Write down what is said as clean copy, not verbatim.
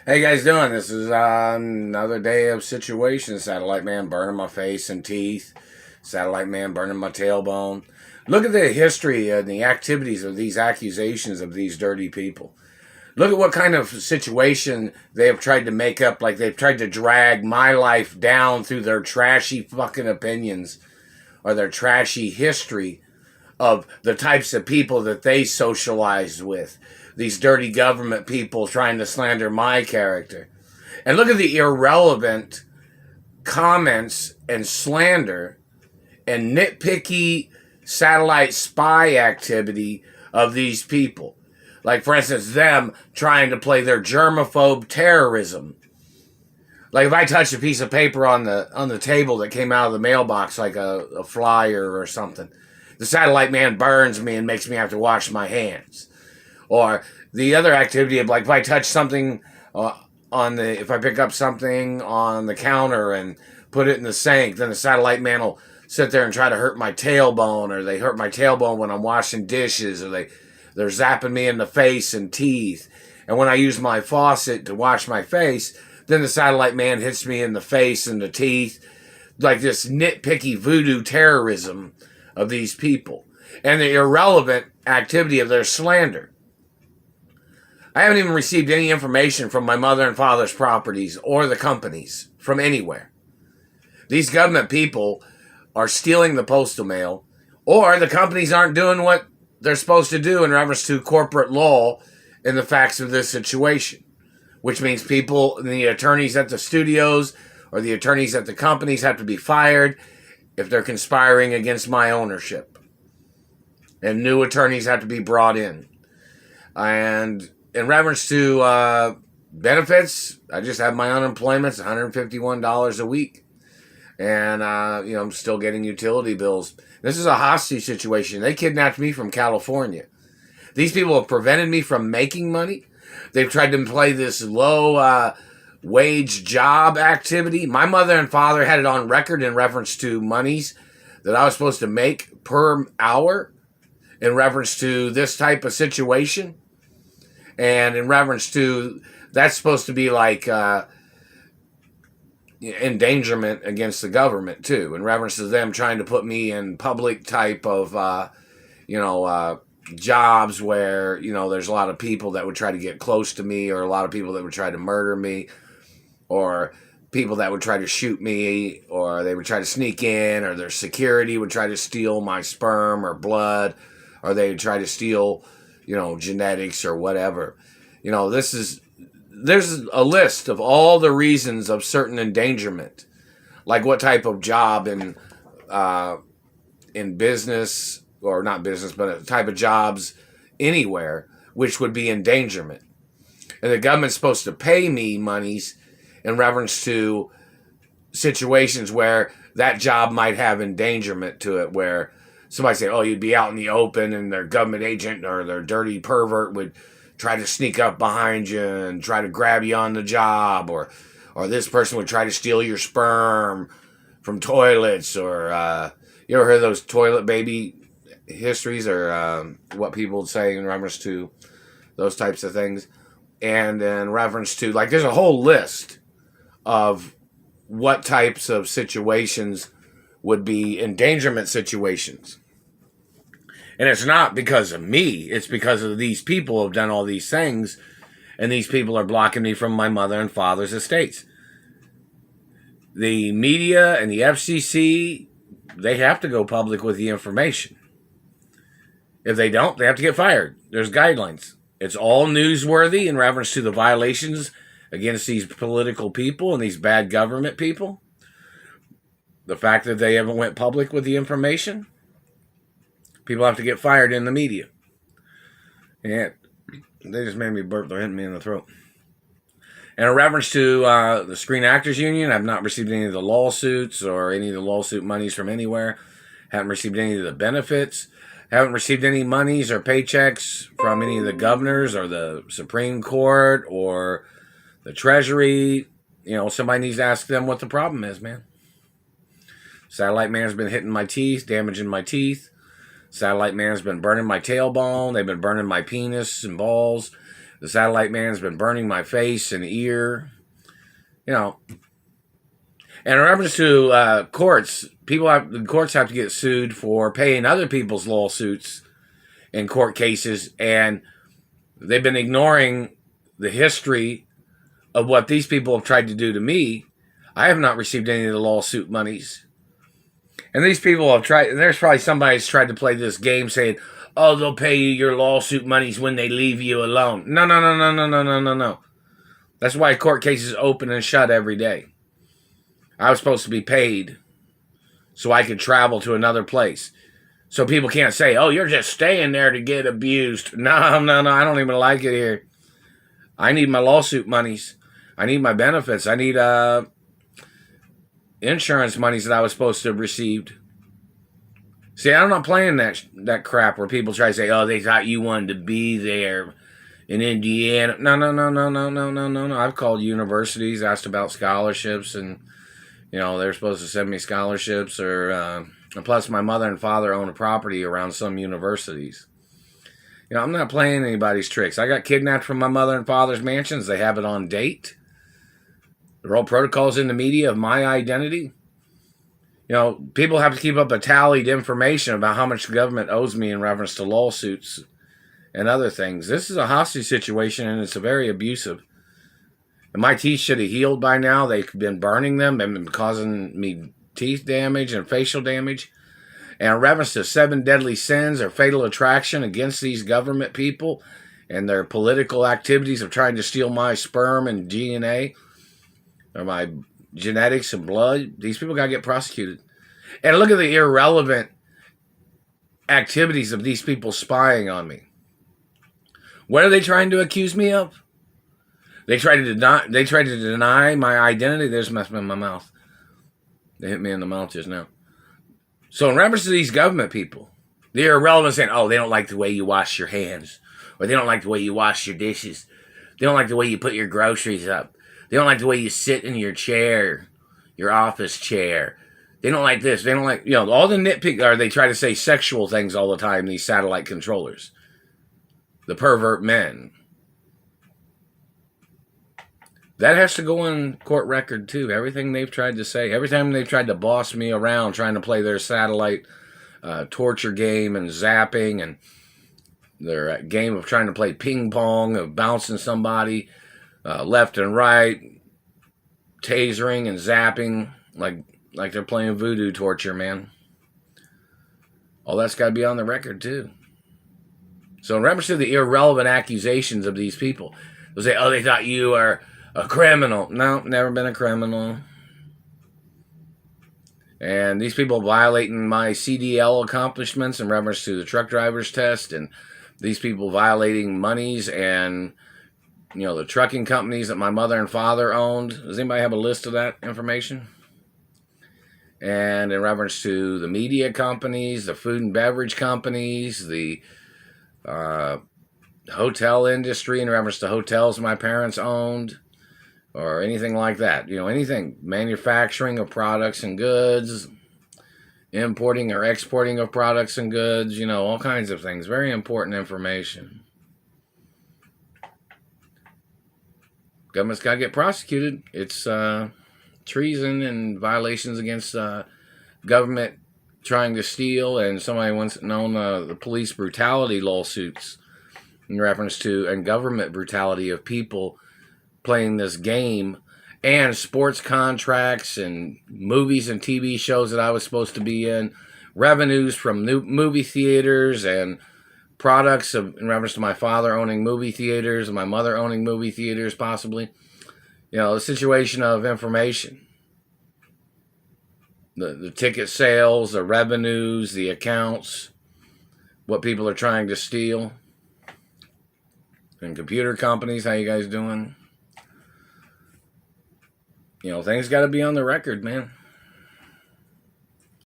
How you guys doing? This is another day of situation. Satellite man burning my face and teeth. Satellite man burning my tailbone. Look at the history and the activities of these accusations of these dirty people. Look at what kind of situation they have tried to make up. Like they've tried to drag my life down through their trashy fucking opinions or their trashy history of the types of people that they socialized with. These dirty government people trying to slander my character. And look at the irrelevant comments and slander and nitpicky satellite spy activity of these people. Like, for instance, them trying to play their germaphobe terrorism. Like, if I touch a piece of paper on the table that came out of the mailbox, like a flyer or something, the satellite man burns me and makes me have to wash my hands. Or the other activity of, like, if I touch something if I pick up something on the counter and put it in the sink, then the satellite man will sit there and try to hurt my tailbone, or they hurt my tailbone when I'm washing dishes, or they're zapping me in the face and teeth. And when I use my faucet to wash my face, then the satellite man hits me in the face and the teeth. Like this nitpicky voodoo terrorism of these people. And the irrelevant activity of their slander. I haven't even received any information from my mother and father's properties or the companies from anywhere. These government people are stealing the postal mail, or the companies aren't doing what they're supposed to do in reference to corporate law and the facts of this situation, which means people, the attorneys at the studios or the attorneys at the companies have to be fired if they're conspiring against my ownership. And new attorneys have to be brought in. And in reference to benefits, I just have my unemployment. It's $151 a week. And, I'm still getting utility bills. This is a hostage situation. They kidnapped me from California. These people have prevented me from making money. They've tried to play this low wage job activity. My mother and father had it on record in reference to monies that I was supposed to make per hour in reference to this type of situation. And in reference to, that's supposed to be like endangerment against the government too, in reference to them trying to put me in public type of, jobs where, there's a lot of people that would try to get close to me, or a lot of people that would try to murder me, or people that would try to shoot me, or they would try to sneak in, or their security would try to steal my sperm or blood, or they would try to steal, genetics or whatever. There's a list of all the reasons of certain endangerment, like what type of job in business, or not business, but a type of jobs anywhere, which would be endangerment. And the government's supposed to pay me monies in reference to situations where that job might have endangerment to it, where somebody say, oh, you'd be out in the open and their government agent or their dirty pervert would try to sneak up behind you and try to grab you on the job, or this person would try to steal your sperm from toilets, or you ever heard those toilet baby histories, or what people would say in reference to those types of things. And in reference to, like, there's a whole list of what types of situations would be endangerment situations. And it's not because of me. It's because of these people who have done all these things. And these people are blocking me from my mother and father's estates. The media and the FCC, they have to go public with the information. If they don't, they have to get fired. There's guidelines. It's all newsworthy in reference to the violations against these political people and these bad government people. The fact that they haven't went public with the information, people have to get fired in the media. And they just made me burp. They're hitting me in the throat. And in reference to the Screen Actors Union, I've not received any of the lawsuits or any of the lawsuit monies from anywhere. Haven't received any of the benefits. Haven't received any monies or paychecks from any of the governors or the Supreme Court or the Treasury. Somebody needs to ask them what the problem is, man. Satellite man's been hitting my teeth, damaging my teeth. Satellite man's been burning my tailbone. They've been burning my penis and balls. The satellite man's been burning my face and ear. You know, and in reference to courts, the courts have to get sued for paying other people's lawsuits in court cases, and they've been ignoring the history of what these people have tried to do to me. I have not received any of the lawsuit monies. And these people have tried, there's probably somebody that's tried to play this game saying, oh, they'll pay you your lawsuit monies when they leave you alone. No, no, no, no, no, no, no, no, no. That's why court cases open and shut every day. I was supposed to be paid so I could travel to another place. So people can't say, oh, you're just staying there to get abused. No, no, no, I don't even like it here. I need my lawsuit monies. I need my benefits. I need insurance monies that I was supposed to have received. See, I'm not playing that crap where people try to say, oh, they thought you wanted to be there in Indiana. No, no, no, no, no, no, no, no, no. I've called universities, asked about scholarships, and, you know, they're supposed to send me scholarships. Or plus, my mother and father own a property around some universities. You know, I'm not playing anybody's tricks. I got kidnapped from my mother and father's mansions. They have it on date. There are all protocols in the media of my identity. You know, people have to keep up a tallied information about how much the government owes me in reference to lawsuits and other things. This is a hostage situation, and it's a very abusive. And my teeth should have healed by now. They've been burning them and been causing me teeth damage and facial damage. And in reference to 7 deadly sins or fatal attraction against these government people and their political activities of trying to steal my sperm and DNA or my genetics and blood, these people got to get prosecuted. And look at the irrelevant activities of these people spying on me. What are they trying to accuse me of? They try to deny my identity. There's mess in my mouth. They hit me in the mouth just now. So in reference to these government people, they're irrelevant, saying, oh, they don't like the way you wash your hands, or they don't like the way you wash your dishes. They don't like the way you put your groceries up. They don't like the way you sit in your chair, your office chair. They don't like this. They don't like, you know, all the nitpick, or they try to say sexual things all the time, these satellite controllers. The pervert men. That has to go on court record, too. Everything they've tried to say. Every time they've tried to boss me around trying to play their satellite torture game and zapping and their game of trying to play ping pong, of bouncing somebody left and right, tasering and zapping like they're playing voodoo torture, man. All that's got to be on the record, too. So in reference to the irrelevant accusations of these people, they'll say, oh, they thought you are a criminal. No, never been a criminal. And these people violating my CDL accomplishments in reference to the truck driver's test, and these people violating monies and, you know, the trucking companies that my mother and father owned. Does anybody have a list of that information? And in reference to the media companies, the food and beverage companies, the hotel industry in reference to hotels my parents owned, or anything like that. You know, anything. Manufacturing of products and goods, importing or exporting of products and goods, you know, all kinds of things. Very important information. Government's got to get prosecuted. It's treason and violations against government trying to steal, and somebody once known the police brutality lawsuits in reference to, and government brutality of people playing this game, and sports contracts and movies and TV shows that I was supposed to be in, revenues from new movie theaters and products of, in reference to my father owning movie theaters and my mother owning movie theaters possibly. You know, the situation of information. The ticket sales, the revenues, the accounts, what people are trying to steal. And computer companies, how you guys doing? You know, things got to be on the record, man.